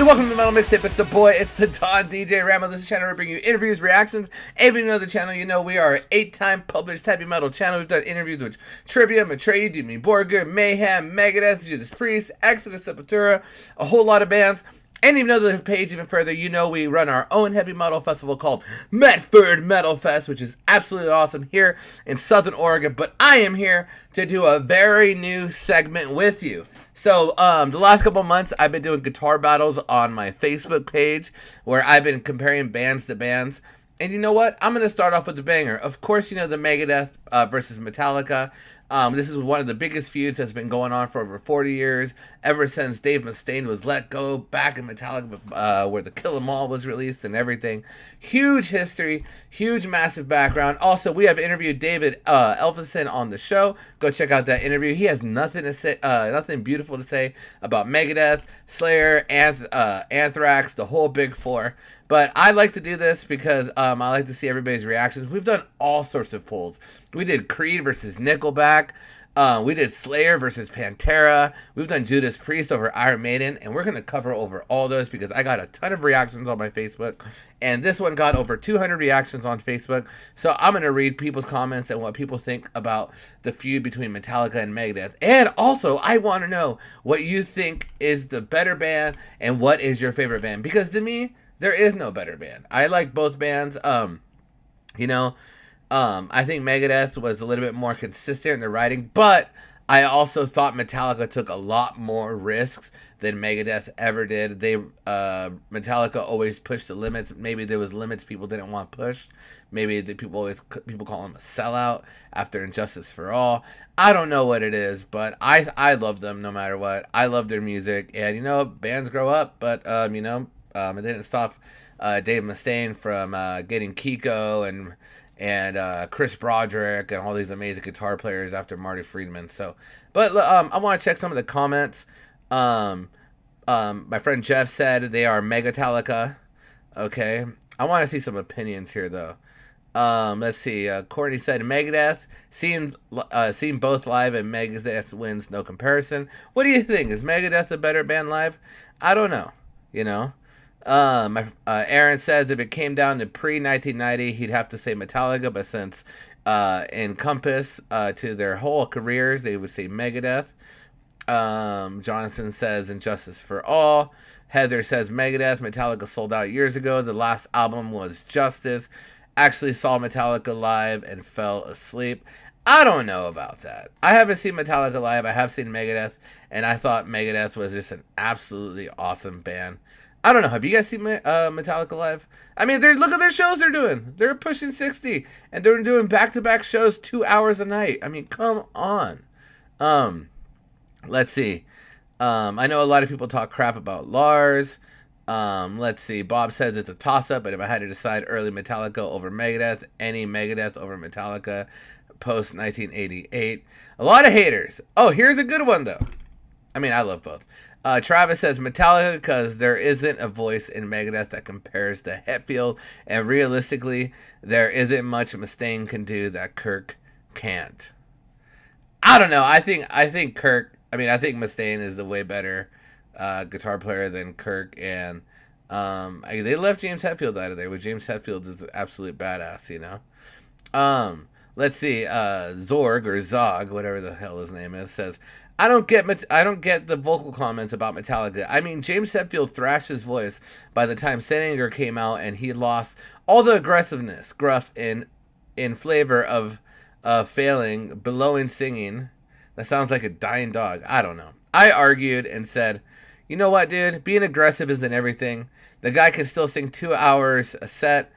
welcome to the Metal Mixtape. It's the boy, it's the Don DJ Ramo. This is a channel where we bring you interviews, reactions. If you know the channel, you know we are an 8-time published heavy metal channel. We've done interviews with Trivia, Maitreyi, Jimmy Borger, Mayhem, Megadeth, Judas Priest, Exodus, Sepultura, a whole lot of bands. And even know the page even further, you know we run our own heavy metal festival called Medford Metal Fest, which is absolutely awesome here in Southern Oregon. But I am here to do a very new segment with you. So, the last couple months, I've been doing guitar battles on my Facebook page, where I've been comparing bands to bands. And you know what? I'm going to start off with the banger. Of course, you know the Megadeth versus Metallica. This is one of the biggest feuds that's been going on for over 40 years, ever since Dave Mustaine was let go back in Metallica, where the Kill 'Em All was released and everything. Huge history, huge, massive background. Also, we have interviewed David Elfison on the show. Go check out that interview. He has nothing to say, nothing beautiful to say about Megadeth, Slayer, Anthrax, the whole Big Four. But I like to do this because I like to see everybody's reactions. We've done all sorts of polls. We did Creed versus Nickelback. We did Slayer versus Pantera. We've done Judas Priest over Iron Maiden. And we're going to cover over all those because I got a ton of reactions on my Facebook. And this one got over 200 reactions on Facebook. So I'm going to read people's comments and what people think about the feud between Metallica and Megadeth. And also, I want to know what you think is the better band and what is your favorite band. Because to me, there is no better band. I like both bands. I think Megadeth was a little bit more consistent in their writing, but I also thought Metallica took a lot more risks than Megadeth ever did. Metallica always pushed the limits. Maybe there was limits people didn't want pushed. Maybe people call them a sellout after Injustice for All. I don't know what it is, but I love them no matter what. I love their music, and bands grow up, but it didn't stop Dave Mustaine from getting Kiko and Chris Broderick and all these amazing guitar players after Marty Friedman. But I want to check some of the comments. My friend Jeff said they are Megatalica. Okay, I want to see some opinions here though. Let's see. Courtney said Megadeth. Seen both live, and Megadeth wins, no comparison. What do you think? Is Megadeth a better band live? I don't know. Aaron says if it came down to pre-1990, he'd have to say Metallica, but since encompass to their whole careers, they would say Megadeth. Jonathan says Injustice for All. Heather says Megadeth. Metallica sold out years ago. The last album was Justice. Actually saw Metallica live and fell asleep. I don't know about that. I haven't seen Metallica live. I have seen Megadeth, and I thought Megadeth was just an absolutely awesome band. I don't know. Have you guys seen Metallica live? I mean, look at their shows they're doing. They're pushing 60, and they're doing back-to-back shows 2 hours a night. I mean, come on. Let's see. I know a lot of people talk crap about Lars. Let's see. Bob says it's a toss-up, but if I had to decide early Metallica over Megadeth, any Megadeth over Metallica post 1988. A lot of haters. Oh, here's a good one, though. I mean, I love both. Travis says Metallica because there isn't a voice in Megadeth that compares to Hetfield, and realistically, there isn't much Mustaine can do that Kirk can't. I don't know. I think Mustaine is a way better guitar player than Kirk, and they left James Hetfield out of there, which James Hetfield is an absolute badass, Let's see. Zorg or Zog, whatever the hell his name is, says I don't get the vocal comments about Metallica. I mean, James Hetfield thrashed his voice by the time Saint Anger came out, and he lost all the aggressiveness, gruff in flavor of failing, bellowing singing. That sounds like a dying dog. I don't know. I argued and said, you know what, dude? Being aggressive isn't everything. The guy can still sing 2 hours a set,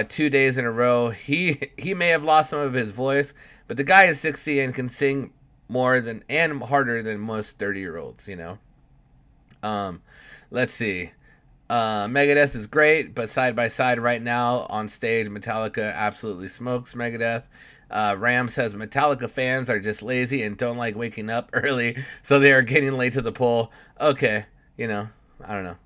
2 days in a row. He may have lost some of his voice, but the guy is 60 and can sing more than and harder than most 30-year-olds, Let's see. Megadeth is great, but side by side right now on stage, Metallica absolutely smokes Megadeth. Ram says Metallica fans are just lazy and don't like waking up early, so they are getting late to the poll. Okay, I don't know.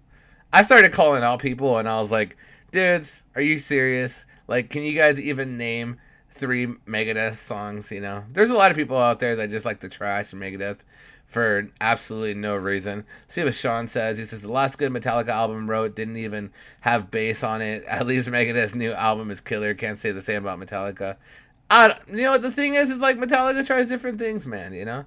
I started calling out people, and I was like, dudes, are you serious? Like, can you guys even name 3 Megadeth songs? There's a lot of people out there that just like to trash Megadeth for absolutely no reason. See what Sean says. He says the last good Metallica album wrote didn't even have bass on it. At least Megadeth's new album is killer. Can't say the same about Metallica. You know what the thing is like Metallica tries different things, man. You know,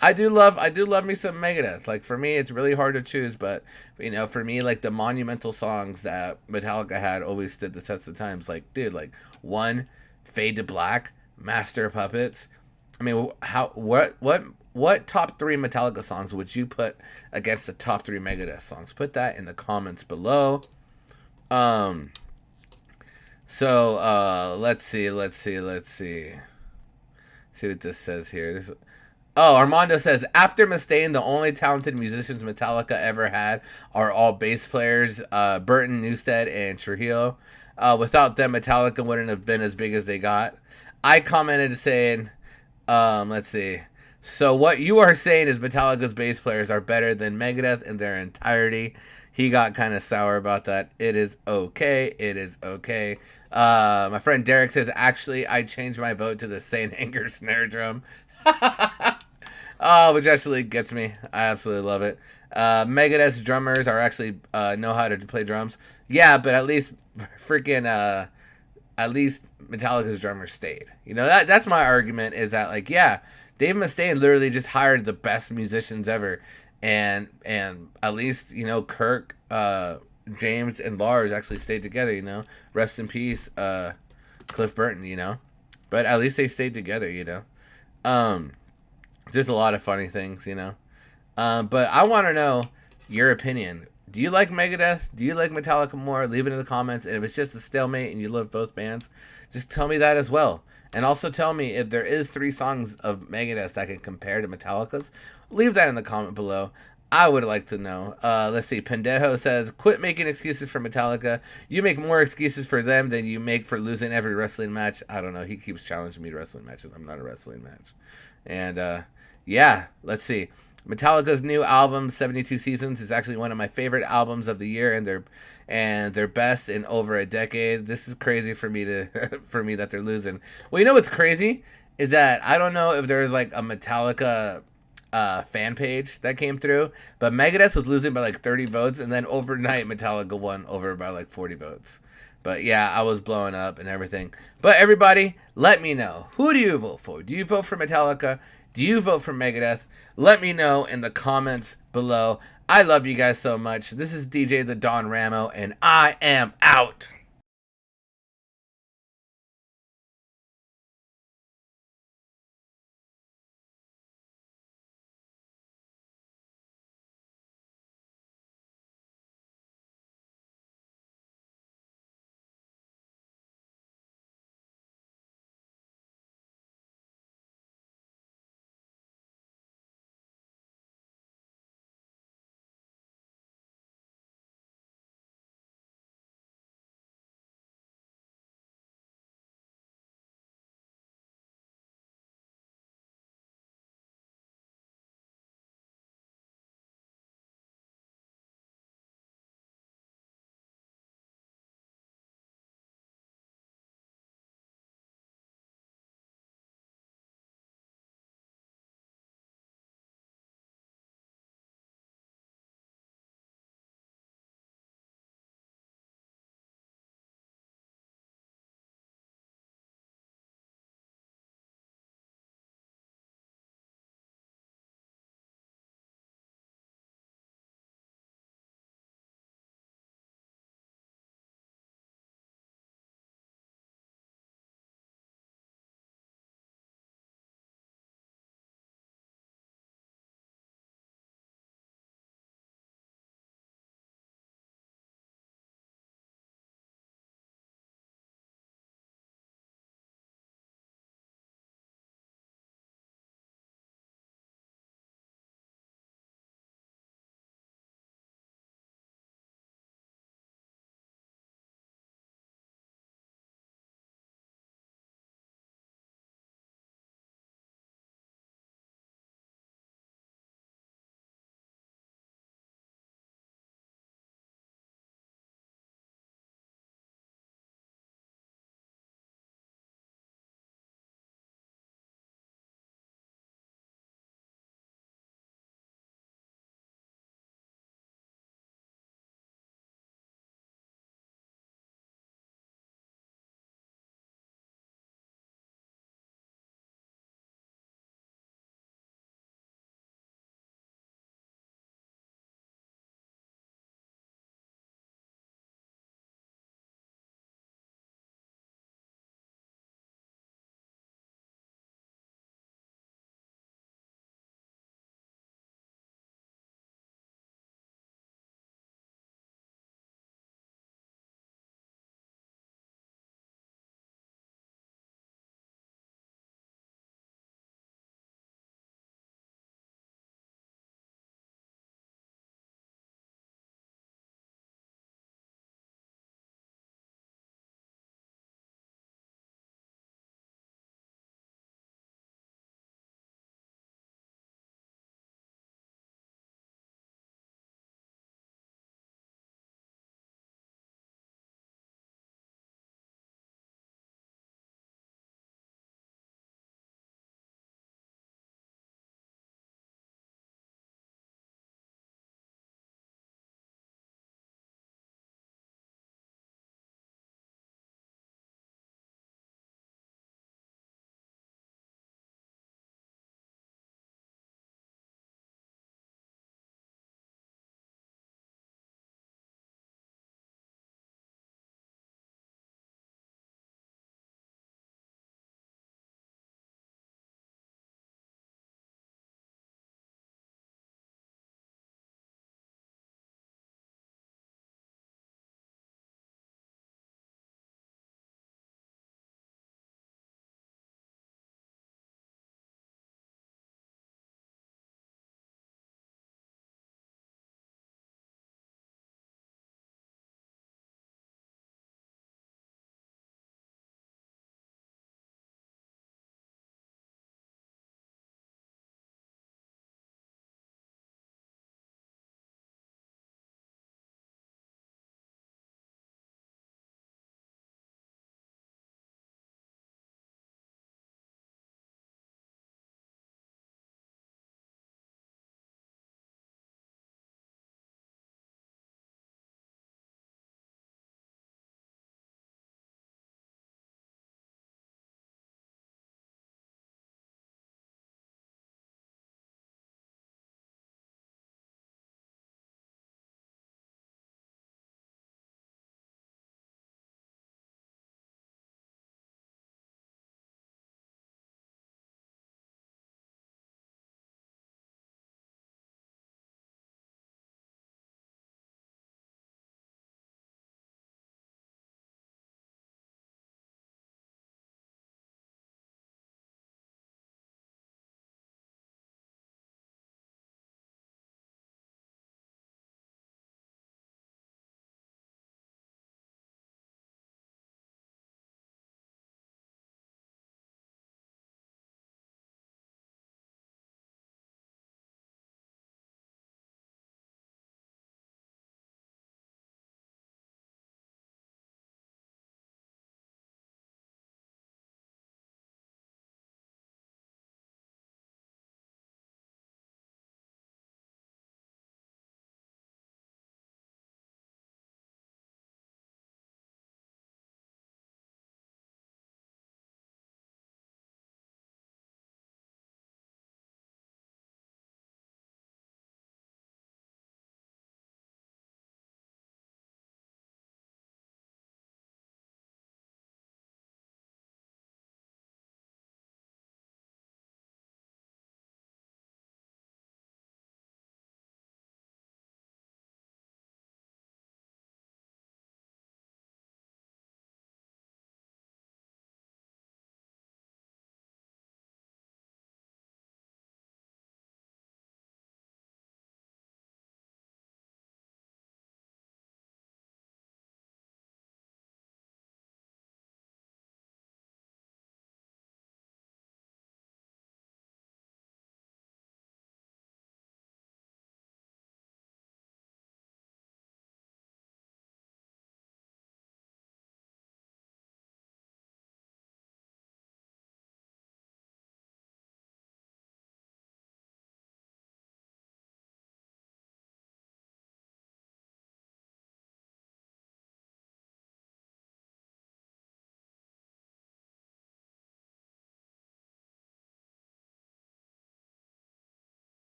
I do love me some Megadeth. Like for me, it's really hard to choose, but you know, for me, like the monumental songs that Metallica had always stood the test of times. Like, dude, like one, Fade to Black, Master of Puppets. I mean, what top 3 Metallica songs would you put against the top 3 Megadeth songs? Put that in the comments below. So let's see what this says here. Armando says, after Mustaine, the only talented musicians Metallica ever had are all bass players, Burton, Newsted, and Trujillo. Without them, Metallica wouldn't have been as big as they got. I commented saying, let's see. So what you are saying is Metallica's bass players are better than Megadeth in their entirety. He got kind of sour about that. It is okay. It is okay. My friend Derek says, actually, I changed my vote to the Saint Anger snare drum. Which actually gets me. I absolutely love it. Megadeth's drummers are actually know how to play drums. Yeah, but at least at least Metallica's drummer stayed. You know, that's my argument is that, like, yeah, Dave Mustaine literally just hired the best musicians ever. And at least, you know, Kirk, James, and Lars actually stayed together, you know. Rest in peace, Cliff Burton, you know. But at least they stayed together, you know. There's a lot of funny things, you know. But I want to know your opinion. Do you like Megadeth? Do you like Metallica more? Leave it in the comments. And if it's just a stalemate and you love both bands, just tell me that as well. And also tell me if there is 3 songs of Megadeth that can compare to Metallica's. Leave that in the comment below. I would like to know. Let's see. Pendejo says, quit making excuses for Metallica. You make more excuses for them than you make for losing every wrestling match. I don't know. He keeps challenging me to wrestling matches. I'm not a wrestling match. And, yeah, let's see. Metallica's new album, 72 Seasons, is actually one of my favorite albums of the year, and their best in over a decade. This is crazy for me for me that they're losing. Well, you know what's crazy is that I don't know if there's like a Metallica fan page that came through, but Megadeth was losing by like 30 votes, and then overnight Metallica won over by like 40 votes. But yeah, I was blowing up and everything. But everybody, let me know. Who do you vote for? Do you vote for Metallica? Do you vote for Megadeth? Let me know in the comments below. I love you guys so much. This is DJ the Don Ramo, and I am out.